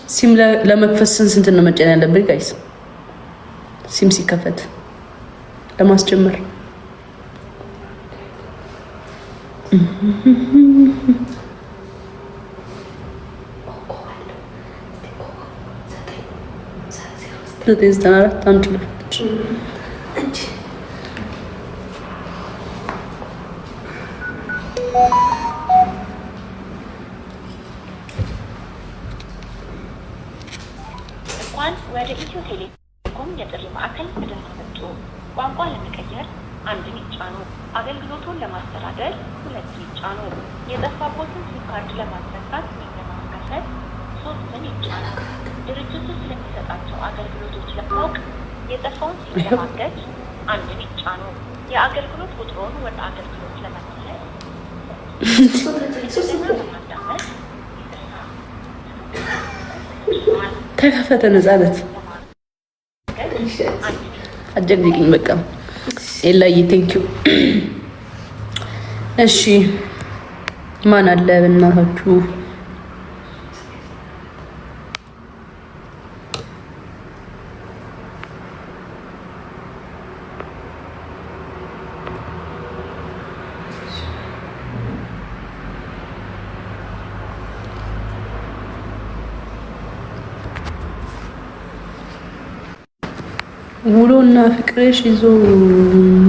ሲም ለመክፈት ስንት ነው መጫን ያለብን ጋይስ? ሲም ሲከፈት ለማስጀመር ወደ ኢትዮ ቴሌኮም የጥሪ ማዕከል በደህና መጡ። ቋንቋ ለመቀየር አንድን ይጫኑ። አገልግሎቱን ለማስተዳደር 2 ይጫኑ። የጠፋቦትን ሲም ካርድ ለማስነሳት ወይም ለማስከፈት 3 ይጫኑ። ድርጅቱ ስለሚሰጣቸው አገልግሎቶች ለማወቅ የጠፋውን ሲም ለማገድ 1 ይጫኑ። የአገልግሎት ቁጥሩን ወደ አገልግሎት ለመመለስ ለማዳመጥ ተከፈተ ነፃነት አጀግኝ በቃ ኤላዬ ቴንኪው። እሺ ማን አለ በእናታችሁ? ውሎና ፍቅርሽ ይዞ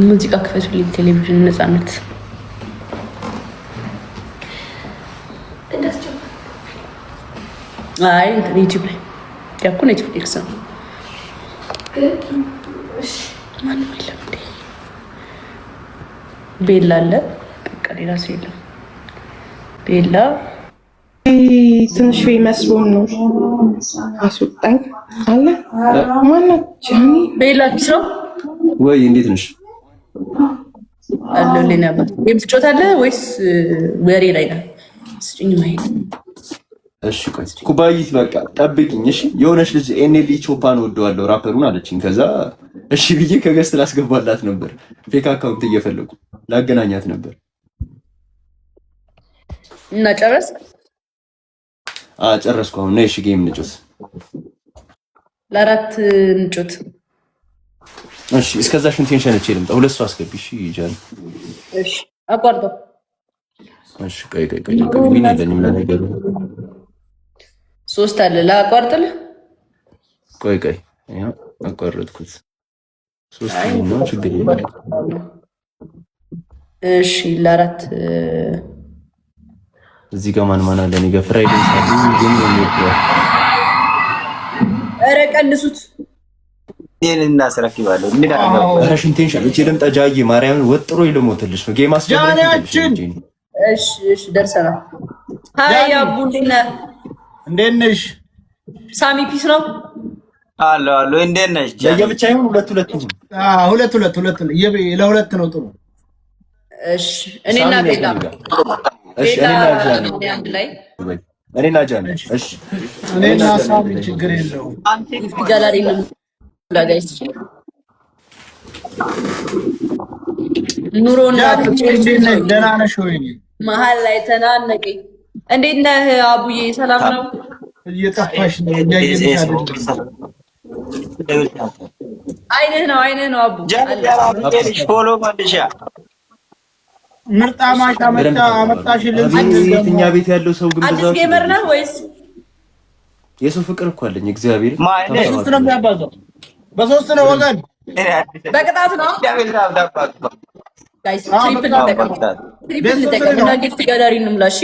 ሙዚቃ ክፈቱልኝ። ቴሌቪዥን ነፃነት አይ ዩቲዩብ ላይ ያኩ ኔትፍሊክስ ነው። ማንም የለም እንዴ? ቤላ አለ። በቃ ሌላ ሰው የለም። ቤላ ትንሽ መስሎን ነው አስወጣኝ አለ። ማናት ጃኒ? ቤላ ቢስ ነው ወይ? እንዴት ነሽ? አለ ለኔ አባ የምትጮታለህ ወይስ ወሬ ላይ ነው? ስጭኝ ማይክ። እሺ ቆይ ኩባይት በቃ ጠብቂኝ። እሺ የሆነች ልጅ ኤንኤል ቾፓን ወደዋለሁ ራፐሩን አለችኝ። ከዛ እሺ ብዬ ከገስት ላስገባላት ነበር። ፌክ አካውንት እየፈለጉ ላገናኛት ነበር እና ጨረስ ጨረስኩ። አሁን ነይ እሺ ጌም እንጫወት። ለአራት እንጫወት። እሺ እስከዛ ሽንቴን ሸነቼ ልምጣ። 2 ሰው አስገቢ። እሺ ይጃል። እሺ አቋርጦ። እሺ ቆይ ምን ይለኝ ምን ነገሩ 3 አለ ላቋርጥልህ። ቆይ ያው አቋረጥኩት። 3 ነው ችግር የለም። እሺ ለአራት እዚህ ጋር ማን አለ? እኔ ጋር ፍራይዴ ሳይሆን ግን ነው። ኧረ ቀንሱት። እኔን እናስረክባለሁ። ምን አደረገው? ራሽን ቴንሽን እቺ ደምጣ ጃዬ ማርያምን ወጥሮ ይልሞትልሽ ነው ጌም አስጀምረን። እሺ ደርሰናል። ሃይ አቡ እንዴት ነሽ? ሳሚ ፒስ ነው አሎ እንዴት ነሽ? ለየብቻ ይሁን ሁለት ሁለት ነው። ለሁለት ነው ጥሩ። እሺ እኔና ቤላ እሺ እኔና ጃኒ እሺ እኔና ሳሚ ችግር የለውም። ጋላሪ ነው ጋይስ። ኑሮና ደህና ነሽ ወይ? መሀል ላይ ተናነቀኝ። እንዴት ነህ አቡዬ? ሰላም ነው? እየጠፋሽ ነው። አይነህ ነው አቡ ፎሎ ማድሻ ምርጥ አማሽ አመጣሽልኝ። እኛ ቤት ያለው ሰው ግን አዲስ ጌመር ነው ወይስ የሰው ፍቅር እኮ አለኝ? እግዚአብሔር በሶስት ነው የሚያባዛው። በሶስት ነው ወገን፣ በቅጣት ነው ጋይስ። ትሪፕል ተጠቀሙ። ጊፍት ጋላሪ እንምላሽ